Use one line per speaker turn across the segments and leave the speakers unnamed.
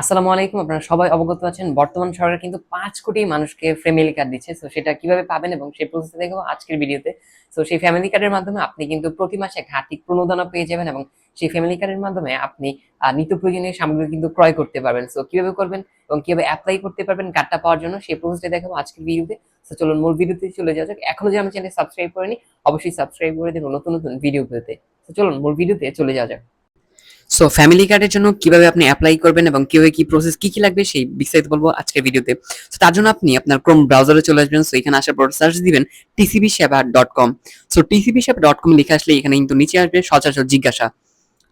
আসসালামু আলাইকুম। আপনারা সবাই অবগত আছেন বর্তমান সরকার কিন্তু ৫ কোটি মানুষকে ফ্যামিলি কার্ড দিচ্ছে। সো সেটা কিভাবে পাবেন এবং সেই প্রসেসটা দেখাবো আজকের ভিডিওতে। সো সেই ফ্যামিলি কার্ডের মাধ্যমে আপনি কিন্তু প্রতি মাসে একটা আর্থিক প্রণোদনা পেয়ে যাবেন এবং সেই ফ্যামিলি কার্ডের মাধ্যমে আপনি নিত্য প্রয়োজনীয় সামগ্রী কিন্তু ক্রয় করতে পারবেন। সো কিভাবে করবেন এবং কিভাবে এপ্লাই করতে পারবেন কার্ডটা পাওয়ার জন্য সেই প্রসেসটা দেখাবো আজকের ভিডিওতে। সো চলুন মূল ভিডিওতে চলে যাওয়া যাক। এখনো যদি আমার চ্যানেল সাবস্ক্রাইব করেনি অবশ্যই সাবস্ক্রাইব করে দেবেন নতুন নতুন ভিডিও পেতে। তো চলুন মূল ভিডিওতে চলে যাওয়া যাক। সো ফ্যামিলি কার্ডের জন্য কিভাবে আপনি অ্যাপ্লাই করবেন এবং কিভাবে কি প্রসেস কি লাগবে সেই বিস্তারিত বলবো আজকের ভিডিওতে। তো তার জন্য আপনি আপনার ক্রোম ব্রাউজারে চলে আসবেন। সো এখানে আসার পর সার্চ দিবেন tcbseva.com। সো tcbseva.com লিখে আসলে এখানে কিন্তু নিচে আসবে সচরাচর জিজ্ঞাসা।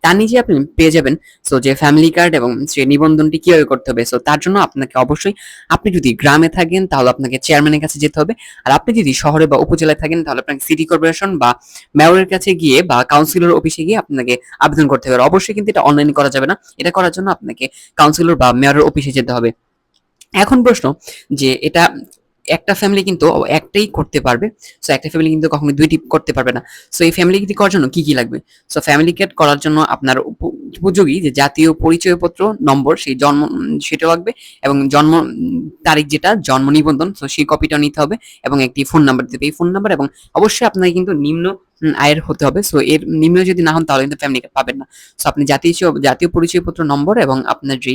তার নিচে আপনি পেয়ে যাবেন সো যে ফ্যামিলি কার্ড এবং সে নিবন্ধনটি কিভাবে করতে হবে। সো তার জন্য আপনাকে অবশ্যই আপনি যদি গ্রামে থাকেন তাহলে আপনাকে চেয়ারম্যানের কাছে যেতে হবে, আর আপনি যদি শহরে বা উপজেলায় থাকেন তাহলে আপনাকে সিটি কর্পোরেশন বা মেয়রের কাছে গিয়ে বা কাউন্সিলর অফিসে গিয়ে আপনাকে আবেদন করতে হবে। অবশ্যই কিন্তু এটা অনলাইনে করা যাবে না, এটা করার জন্য আপনাকে কাউন্সিলর বা মেয়রের অফিসে যেতে হবে। এখন প্রশ্ন যে এটা একটা ফ্যামিলি কিন্তু একটাই করতে পারবে। সো একটা ফ্যামিলি কিন্তু কখনো দুইটি করতে পারবে না। সো এই ফ্যামিলি কার্ড করার জন্য কি লাগবে? সো ফ্যামিলি কার্ড করার জন্য আপনার উপযোগী যে জাতীয় পরিচয়পত্র নম্বর সেই জন্ম সেটা লাগবে, এবং জন্ম তারিখ যেটা জন্ম নিবন্ধন সো সেই কপিটাও নিতে হবে, এবং একটি ফোন নাম্বার দিতে হবে। এই ফোন নাম্বার এবং অবশ্যই আপনাকে কিন্তু নিম্ন আয়ের হতে হবে। সো এর নিম্ন যদি না হন তাহলে কিন্তু ফ্যামিলি কার্ড পাবেন না। সো আপনি জাতীয় পরিচয়পত্র নম্বর এবং আপনার যে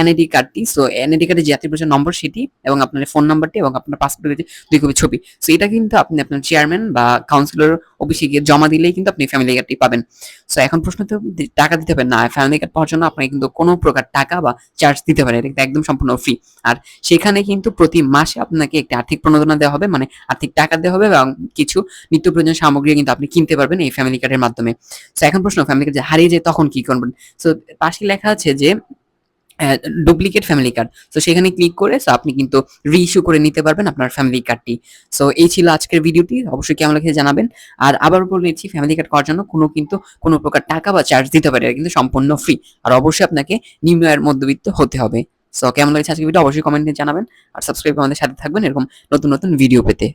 এনআইডি কার্ডটি, সো এনআইডি কার্ডের জাতীয় পরিচয় নম্বর সেটি এবং আপনার ফোন নাম্বারটি এবং আপনার পাসপোর্টের যে ২ কপি ছবি, সো এটা কিন্তু আপনি আপনার চেয়ারম্যান বা কাউন্সিলর অফিসে গিয়ে জমা দিলেই কিন্তু আপনি ফ্যামিলি কার্ডটি পাবেন। সো এখন প্রশ্ন তো টাকা দিতে হবে না, ফ্যামিলি কার্ড পাওয়ার জন্য আপনাকে কিন্তু কোনো প্রকার টাকা বা চার্জ দিতে হবে না, এটা একদম সম্পূর্ণ ফ্রি। আর সেখানে কিন্তু প্রতি মাসে আপনাকে একটি আর্থিক প্রণোদনা দেওয়া হবে, মানে আর্থিক টাকা দেওয়া হবে এবং কিছু নিত্য প্রয়োজনীয় সামগ্রী কিন্তু আপনি কিনতে পারবেন এই ফ্যামিলি কার্ডের মাধ্যমে। সো এখন প্রশ্ন, ফ্যামিলি কার্ড যে হারিয়ে যায় তখন কি করবেন? সো পাশে লেখা আছে যে ডুপ্লিকেট ফ্যামিলি কার্ড। সো সেখানে ক্লিক করে সো আপনি কিন্তু রিইস্যু করে নিতে পারবেন আপনার ফ্যামিলি কার্ডটি। সো এই ছিল আজকের ভিডিওটি। অবশ্যই কেমন লেগেছে জানাবেন। আর আবার বলেছি, ফ্যামিলি কার্ড করার জন্য কোনো প্রকার টাকা বা চার্জ দিতে পারে, এটা কিন্তু সম্পূর্ণ ফ্রি। আর অবশ্যই আপনাকে নিম্ন আয়ের মধ্যবিত্ত হতে হবে। সো কেমন লেগেছে আজকের ভিডিও অবশ্যই কমেন্টে জানাবেন, আর সাবস্ক্রাইব করে আমাদের সাথে থাকবেন এরকম নতুন নতুন ভিডিও পেতে।